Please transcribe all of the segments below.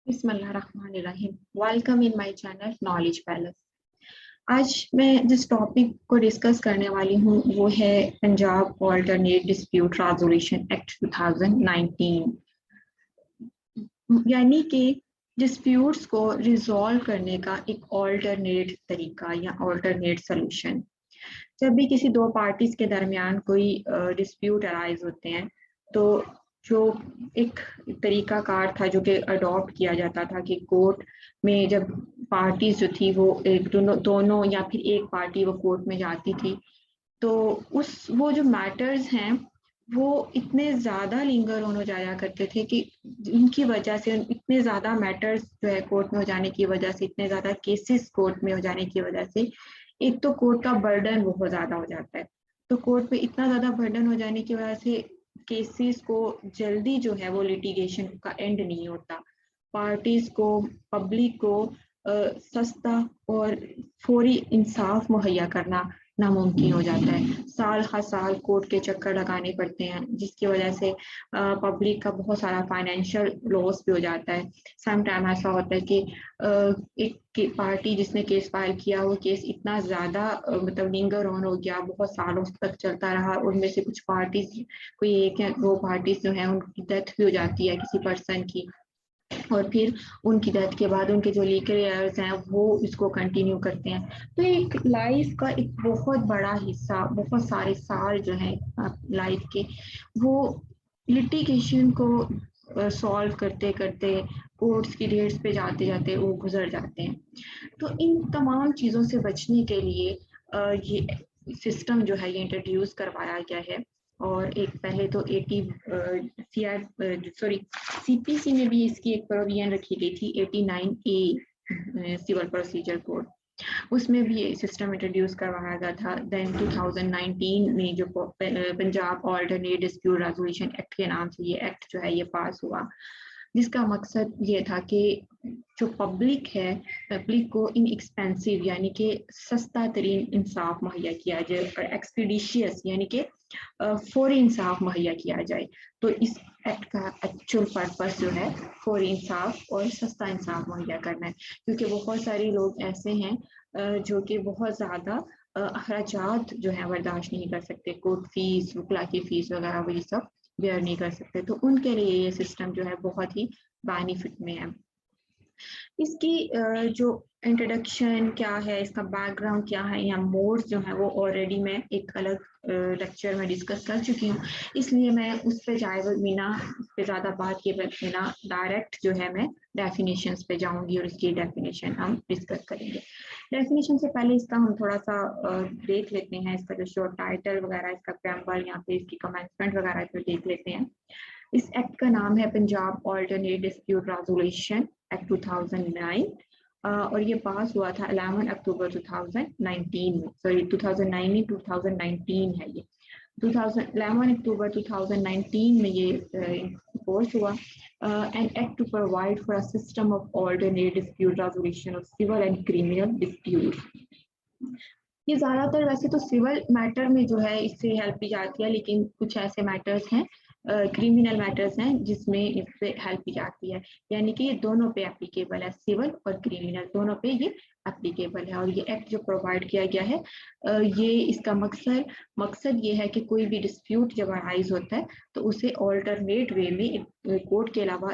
बिस्मिल्लाहिर्रहमानिर्रहीम। Welcome in my channel knowledge palace. आज मैं जिस टॉपिक को डिस्कस करने वाली हूँ वो है Punjab alternate dispute resolution act 2019, यानी कि डिस्प्यूट्स को रिजॉल्व करने का एक ऑल्टरनेट तरीका या ऑल्टरनेट सोल्यूशन। जब भी किसी दो पार्टीज के दरमियान कोई डिस्प्यूट अराइज होते हैं तो जो एक तरीका कार था जो कि अडॉप्ट किया जाता था कि कोर्ट में जब पार्टीज जो थी वो एक दोनों या फिर एक पार्टी वो कोर्ट में जाती थी तो वो जो मैटर्स हैं वो इतने ज़्यादा लिंगर ऑन हो जाया करते थे कि इनकी वजह से इतने ज़्यादा मैटर्स जो है कोर्ट में हो जाने की वजह से, इतने ज़्यादा केसेस कोर्ट में हो जाने की वजह से एक तो कोर्ट का बर्डन बहुत ज़्यादा हो जाता है। तो कोर्ट पे इतना ज़्यादा बर्डन हो जाने की वजह से केसेस को जल्दी जो है वो लिटिगेशन का एंड नहीं होता। पार्टीज को, पब्लिक को सस्ता और फौरी इंसाफ मुहैया करना नामुमकिन हो जाता है। साल हर साल कोर्ट के चक्कर लगाने पड़ते हैं जिसकी वजह से पब्लिक का बहुत सारा फाइनेंशियल लॉस भी हो जाता है। सम टाइम ऐसा होता है कि एक पार्टी जिसने केस फाइल किया वो केस इतना ज़्यादा मतलब लिंगर ऑन हो गया, बहुत सालों तक चलता रहा। उनमें से कुछ पार्टीज, कोई एक या दो पार्टीज जो है उनकी डेथ भी हो जाती है किसी पर्सन की, और फिर उनकी डेथ के बाद उनके जो लीगल एयर्स हैं वो इसको कंटिन्यू करते हैं। तो एक लाइफ का एक बहुत बड़ा हिस्सा, बहुत सारे साल जो है लाइफ के, वो लिटिगेशन को सॉल्व करते करते कोर्ट्स की डेट्स पे जाते जाते वो गुजर जाते हैं। तो इन तमाम चीज़ों से बचने के लिए ये सिस्टम जो है ये इंट्रोड्यूस करवाया गया है। और एक पहले तो सीपीसी में भी इसकी एक प्रोविजन रखी गई थी, 89A सिविल प्रोसीजर कोड, उसमें भी ये सिस्टम इंट्रोड्यूस करवाया गया था। देन 2019 में जो Punjab alternate dispute resolution act के नाम से ये एक्ट जो है ये पास हुआ, जिसका मकसद ये था कि जो पब्लिक है, पब्लिक को इनएक्सपेंसिव यानी कि सस्ता तरीन इंसाफ मुहैया किया जाए और एक्सपीडिशियस यानी कि फौरी इंसाफ मुहैया किया जाए। तो इस एक्ट का एक्चुअल पर्पस जो है फौरी इंसाफ और सस्ता इंसाफ मुहैया करना है, क्योंकि बहुत सारे लोग ऐसे हैं जो कि बहुत ज़्यादा अखराजात जो है बर्दाश्त नहीं कर सकते, कोर्ट फीस, वकला की फीस वगैरह वही सब बेयर नहीं कर सकते। तो उनके लिए ये सिस्टम जो है बहुत ही बेनिफिट में है। इसकी जो इंट्रोडक्शन क्या है, इसका बैकग्राउंड क्या है या मोड्स जो है वो ऑलरेडी मैं एक अलग लेक्चर में डिस्कस कर चुकी हूँ, इसलिए मैं उस पर जाए बिना, उस पर ज़्यादा बात किए बिना डायरेक्ट जो है मैं डेफिनेशंस पे जाऊंगी और इसकी डेफिनेशन हम डिस्कस करेंगे। डेफिनेशन से पहले इसका हम थोड़ा सा देख लेते हैं, इसका जो शॉर्ट टाइटल वगैरह, इसका प्रेम्बल या फिर इसकी कमेंसमेंट वगैरह तो देख लेते हैं। इस एक्ट का नाम है Punjab alternate dispute resolution act 2009 और ये पास हुआ था 11 अक्टूबर 2019 में, सॉरी 2009 नहीं 2019 है ये, 11 अक्टूबर 2019 में ये पोस्ट हुआ। An act to provide for a system of alternate dispute resolution of civil and criminal dispute. ये ज़्यादातर वैसे तो सिविल मैटर में जो है इससे हेल्प की जाती है, लेकिन कुछ ऐसे मैटर्स हैं, क्रिमिनल मैटर्स हैं जिसमें इससे हेल्प की जाती है, यानी कि ये दोनों पे एप्लीकेबल है, सिविल और क्रिमिनल दोनों पे ये एप्लीकेबल है। और ये एक्ट जो प्रोवाइड किया गया है, ये इसका मकसद ये है कि कोई भी डिस्प्यूट जब अराइज होता है तो उसे ऑल्टरनेट वे में कोर्ट के अलावा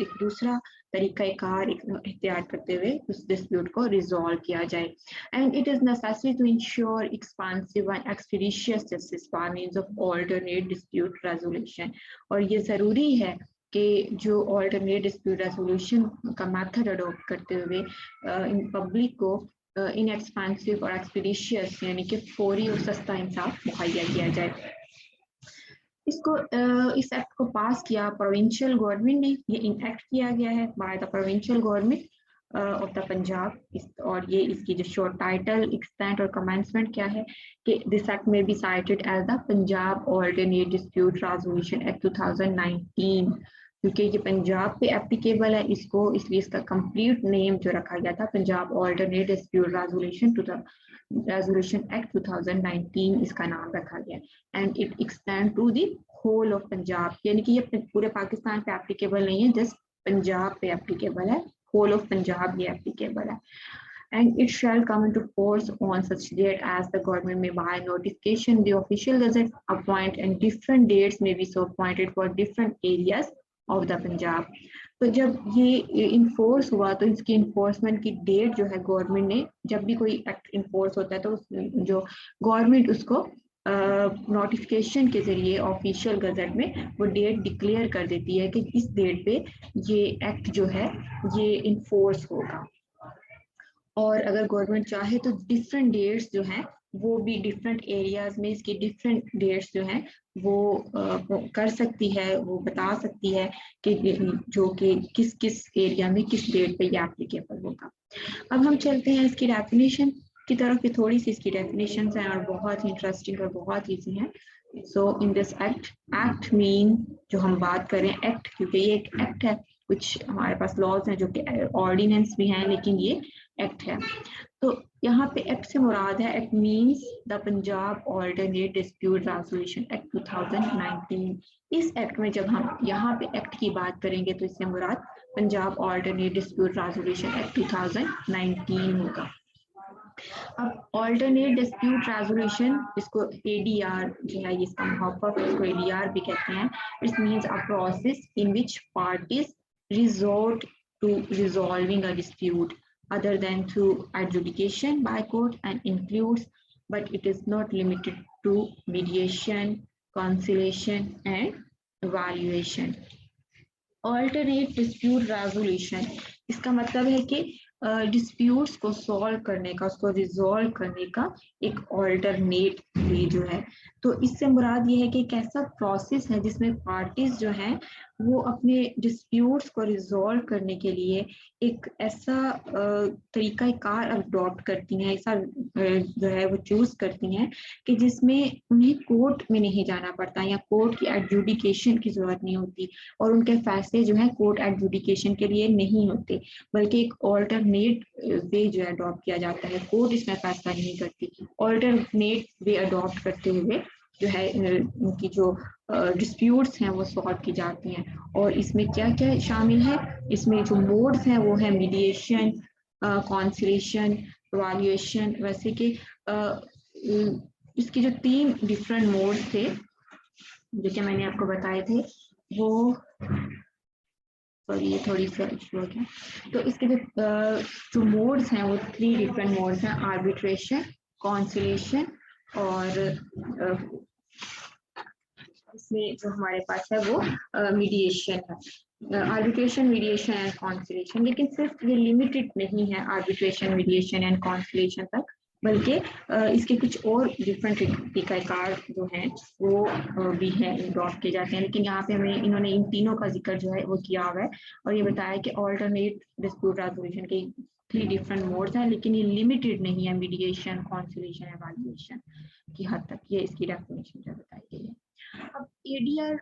एक दूसरा तरीक़ाकार इख्तियार करते हुए उस डिस्प्यूट को रिजॉल्व किया जाए। And it is necessary to ensure expansive and expeditious justice by means of alternate dispute resolution। और ये ज़रूरी है कि जो alternate dispute resolution का मेथड अडॉप्ट करते हुए इन पब्लिक को इनएक्सपेंसिव और एक्सपीडिशियस यानी कि फौरी और सस्ता इंसाफ मुहैया किया जाए। इसको इस एक्ट को पास किया प्रोविंशियल गवर्नमेंट ने, ये इनएक्ट किया गया है by the provincial government of the Punjab. और ये इसकी जो शॉर्ट टाइटल, एक्सटेंट और कमेंसमेंट क्या है कि दिस एक्ट में be cited as the Punjab alternate dispute resolution act 2019, क्योंकि ये पंजाब पे एप्लीकेबल है इसको, इसलिए इसका कंप्लीट नेम जो रखा गया था Punjab alternate dispute resolution act 2019 इसका नाम रखा गया। And it extend to the whole of Punjab, यानी कि ये पूरे पाकिस्तान पे एप्लीकेबल नहीं है, जस्ट पंजाब पे एप्लीकेबल है, होल ऑफ पंजाब ये एप्लीकेबल है। And it shall come into force on such date as the government may by notification the official gazette appoint, and different dates may be so appointed for different areas of the Punjab. तो जब ये enforce हुआ तो इसकी enforcement की date जो है government ने, जब भी कोई एक्ट इन्फोर्स होता है तो जो गवर्नमेंट उसको नोटिफिकेशन के जरिए ऑफिशियल गजट में वो डेट डिक्लेयर कर देती है कि इस डेट पे ये एक्ट जो है ये इन्फोर्स होगा। और अगर गवर्नमेंट चाहे तो डिफरेंट डेट्स जो हैं वो भी डिफरेंट एरियाज में इसकी डिफरेंट डेट्स जो हैं वो कर सकती है, वो बता सकती है कि जो कि किस किस एरिया में किस डेट पे ये एप्लीकेबल होगा। अब हम चलते हैं इसकी डेफिनेशन की तरफ। ये थोड़ी सी इसकी डेफिनेशंस हैं और बहुत ही इंटरेस्टिंग और बहुत ईजी हैं। सो इन दिस एक्ट मीन, जो हम बात करें एक्ट, क्योंकि ये एक एक्ट है, कुछ हमारे पास लॉज हैं जो कि ऑर्डिनेंस भी हैं लेकिन ये एक्ट है। तो यहाँ पे एक्ट से मुराद है, act means the Punjab alternate dispute resolution act 2019। इस एक्ट में जब हम यहाँ पे एक्ट की बात करेंगे तो इससे मुराद Punjab alternate dispute resolution act 2019 होगा। अब ऑल्टरनेट डिस्प्यूट रेजोल्यूशन, इसको एडीआर जो है इसका मुहाफ़, इसको एडीआर भी कहते हैं। It means a process in which parties resort to resolving a dispute other than through adjudication by court, and includes, but it is not limited to, mediation, conciliation and evaluation. Alternate dispute resolution, इसका मतलब है कि disputes को solve करने का, उसको resolve करने का एक ऑल्टरनेट वे जो है। तो इससे मुराद ये है कि एक ऐसा प्रोसेस है जिसमें पार्टीज जो हैं वो अपने डिस्प्यूट्स को रिजॉल्व करने के लिए एक ऐसा तरीक़ाकार अडॉप्ट करती हैं, ऐसा जो है वो चूज करती हैं कि जिसमें उन्हें कोर्ट में नहीं जाना पड़ता या कोर्ट की एडजुडिकेशन की जरूरत नहीं होती, और उनके फैसले जो है कोर्ट एडजुडिकेशन के लिए नहीं होते, बल्कि एक ऑल्टरनेट वे जो है अडॉप्ट किया जाता है। कोर्ट इसमें फैसला नहीं करती, ऑल्टरनेट वे अडॉप्ट करते हुए जो है उनकी जो डिस्प्यूट्स हैं वो सॉल्व की जाती हैं। और इसमें क्या क्या शामिल है, इसमें जो मोड्स हैं वो है मीडिएशन, कॉन्सिलेशन, इवैल्यूएशन। वैसे कि इसके जो 3 डिफरेंट मोड्स थे जो कि मैंने आपको बताए थे वो, सॉरी ये थोड़ी सी इशू हो गया। तो इसके जो मोड्स हैं वो 3 डिफरेंट मोड्स हैं, आर्बिट्रेशन, कॉन्सिलेशन और इसमें जो हमारे पास है वो मीडिएशन है। आर्बिट्रेशन, मीडिएशन एंड कॉन्सिलेशन, लेकिन सिर्फ ये लिमिटेड नहीं है आर्बिट्रेशन, मीडिएशन एंड कॉन्सिलेशन तक, बल्कि इसके कुछ और डिफरेंट तरीक़ाकार जो हैं वो भी हैं, अडॉप्ट किए जाते हैं। लेकिन यहाँ पे हमें इन्होंने इन तीनों का जिक्र जो है वो किया हुआ है और ये बताया कि ऑल्टरनेट डिस्प्यूट रेजोल्यूशन के 3 डिफरेंट मोड्स हैं, लेकिन ये लिमिटेड नहीं है मीडिएशन, कॉन्सिलेशन, एवैल्यूएशन की हद तक। ये इसकी डेफिनेशन जो बताई गई है। अब एडीआर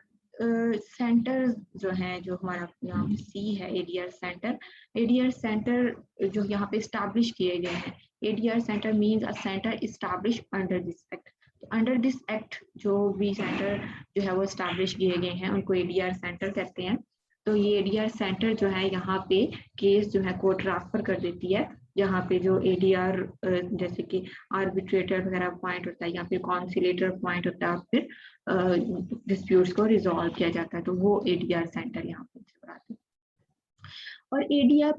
सेंटर जो है, जो हमारा यहाँ सी है एडीआर सेंटर जो यहाँ पे स्टैब्लिश किए गए हैं। ADR centre means a centre establish under this act. Under this act जो भी सेंटर जो है वो स्टैब्लिश किए गए हैं उनको एडीआर सेंटर कहते हैं। तो ये एडीआर सेंटर जो है यहाँ पे केस जो है कोर्ट ट्रांसफर कर देती है, यहाँ पे जो एडीआर जैसे कि आर्बिट्रेटर वगैरह पॉइंट होता है, यहाँ पे कॉन्सिलेटर पॉइंट होता है, फिर डिस्प्यूट्स को रिजॉल्व किया जाता है, तो वो एडीआर सेंटर यहाँ पे आते हैं। और ADR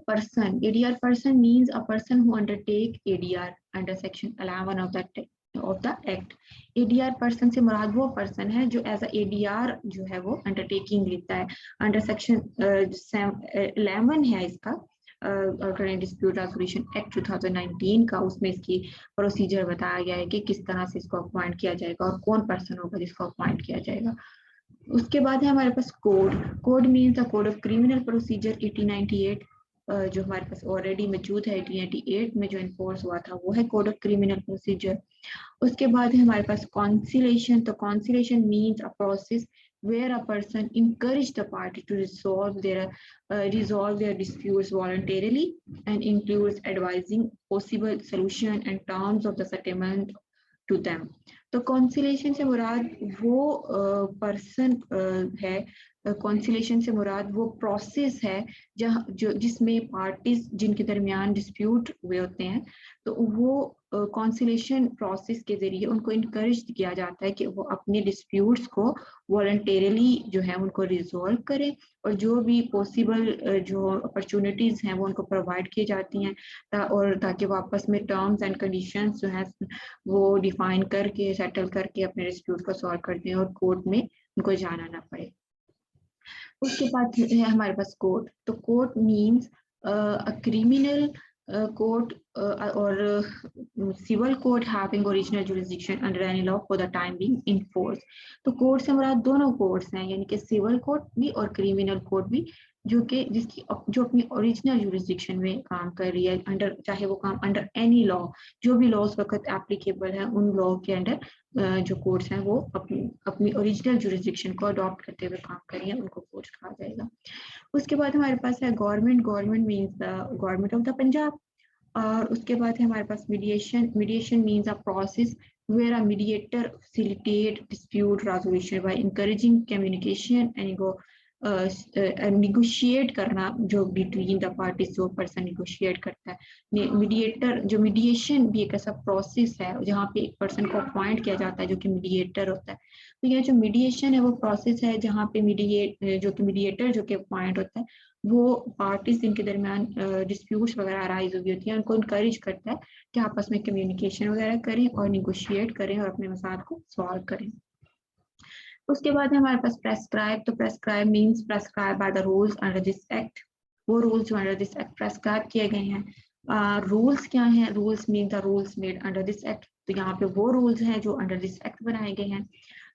person means a person who undertake ADR under section 11 of the act। ADR person से मुराद वो पर्सन है जो एज ADR जो है वो अंडरटेकिंग लेता है अंडर सेक्शन 11 है इसका अल्टरनेट डिस्प्यूट रेजोल्यूशन एक्ट 2019 का। उसमें इसकी प्रोसीजर बताया गया है कि किस तरह से इसको अपॉइंट किया जाएगा और कौन पर्सन होगा जिसको अपॉइंट किया जाएगा। उसके बाद है हमारे पास code means the code of criminal procedure 1898 जो हमारे पास ऑलरेडी मौजूद है। 1888 में जो इन्फोर्स हुआ था वो है कोड ऑफ क्रिमिनल प्रोसीजर। उसके बाद है हमारे पास कॉन्सिलेशन। तो conciliation means a process where a person encourage the party to resolve their disputes voluntarily and includes advising possible solution and terms of the settlement to them। तो conciliation से मुराद वो person है conciliation से मुराद वो process है जहाँ जिसमें parties जिनके दरमियान डिस्प्यूट हुए होते हैं, तो वो कॉन्सिलेशन प्रोसेस के जरिए उनको इनकरेज किया जाता है कि वो अपने डिस्प्यूट्स को वॉलंटरली जो है उनको रिजॉल्व करें, और जो भी पॉसिबल जो अपॉर्चुनिटीज हैं वो उनको प्रोवाइड की जाती हैं और ताकि वो आपस में टर्म्स एंड कंडीशंस जो है वो डिफाइन करके सेटल करके अपने डिस्प्यूट को सॉल्व करते हैं और कोर्ट में उनको जाना ना पड़े। उसके बाद है हमारे पास कोर्ट। तो court means a criminal court और civil court having original jurisdiction under any law for the time being in force. तो कोर्ट से हमारा दोनों कोर्ट्स हैं, यानी कि सिविल कोर्ट भी और क्रिमिनल कोर्ट भी, जो कि जो अपनी ओरिजिनल जुरिसडिक्शन में काम कर रही है, अंडर चाहे वो काम अंडर एनी लॉ, जो भी लॉ उस वक्त एप्लीकेबल है उन लॉ के अंडर जो कोर्ट्स हैं वो अपनी ओरिजिनल जुरिसडिक्शन को अडॉप्ट करते हुए काम करिए, उनको कोर्ट्स कहा जाएगा। उसके बाद हमारे पास है government. Government means the government of the Punjab. और उसके बाद है हमारे पास mediation. Mediation means a process where a mediator facilitate dispute resolution by encouraging communication and negotiate करना जो between the parties, जो person negotiate करता है। मीडिएटर जो मीडिएशन भी एक ऐसा प्रोसेस है जहाँ पे एक पर्सन को अपॉइंट किया जाता है जो कि मीडिएटर होता है। तो यह जो मीडिएशन है वो प्रोसेस है जहाँ पे मीडिएटर जो कि अपॉइंट होता है वो पार्टीज जिनके दरमियान डिस्प्यूट्स वगैरह अराइज हुई होती है उनको इनकरेज करता है कि आपस में कम्युनिकेशन वगैरह करें और निगोशिएट करें और अपने मसाइल को सॉल्व करें। उसके बाद है हमारे पास प्रेस्क्राइब। तो prescribe means prescribe by the rules under this act. वो रूल्स जो अंडर दिस एक्ट प्रेस्क्राइब किए गए हैं। रूल्स क्या हैं? Rules mean the rules made under this act. तो यहाँ पे वो रूल्स हैं जो अंडर दिस एक्ट बनाए गए हैं।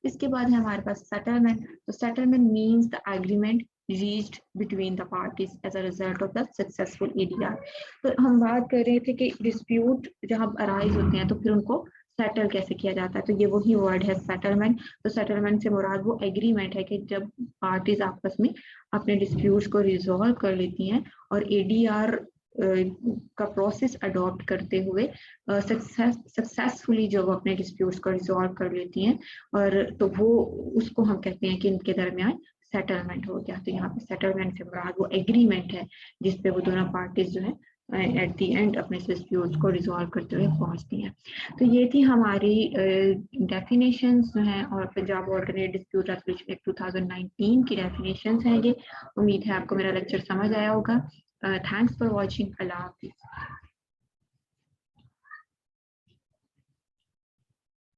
इसके बाद है हमारे पास सेटलमेंट। तो settlement means the agreement reached between the parties as a result of the successful ADR। तो हम बात कर रहे थे कि डिस्प्यूट जब अराइज होते हैं तो फिर उनको सेटल कैसे किया जाता है, तो ये वही वर्ड है सेटलमेंट। तो सेटलमेंट से मुराद वो एग्रीमेंट है कि जब पार्टीज आपस में अपने डिस्प्यूट्स को रिजॉल्व कर लेती हैं और ADR का प्रोसेस अडॉप्ट करते हुए सक्सेसफुली जब अपने डिस्प्यूट्स को रिजॉल्व कर लेती हैं, और तो वो उसको हम कहते हैं कि इनके दरमियान सेटलमेंट हो गया। तो यहाँ पे सेटलमेंट से मुराद वो एग्रीमेंट है जिसपे वो दोनों पार्टीज जो है एट द एंड अपने डिस्प्यूट्स को रिजॉल्व करते हुए पहुंचती हैं। तो ये थी हमारी डेफिनेशंस जो हैं और Punjab alternate dispute resolution act 2019 की डेफिनेशंस हैं ये। उम्मीद है आपको मेरा लेक्चर समझ आया होगा। Thanks for watching. अल्लाह हाफिज़।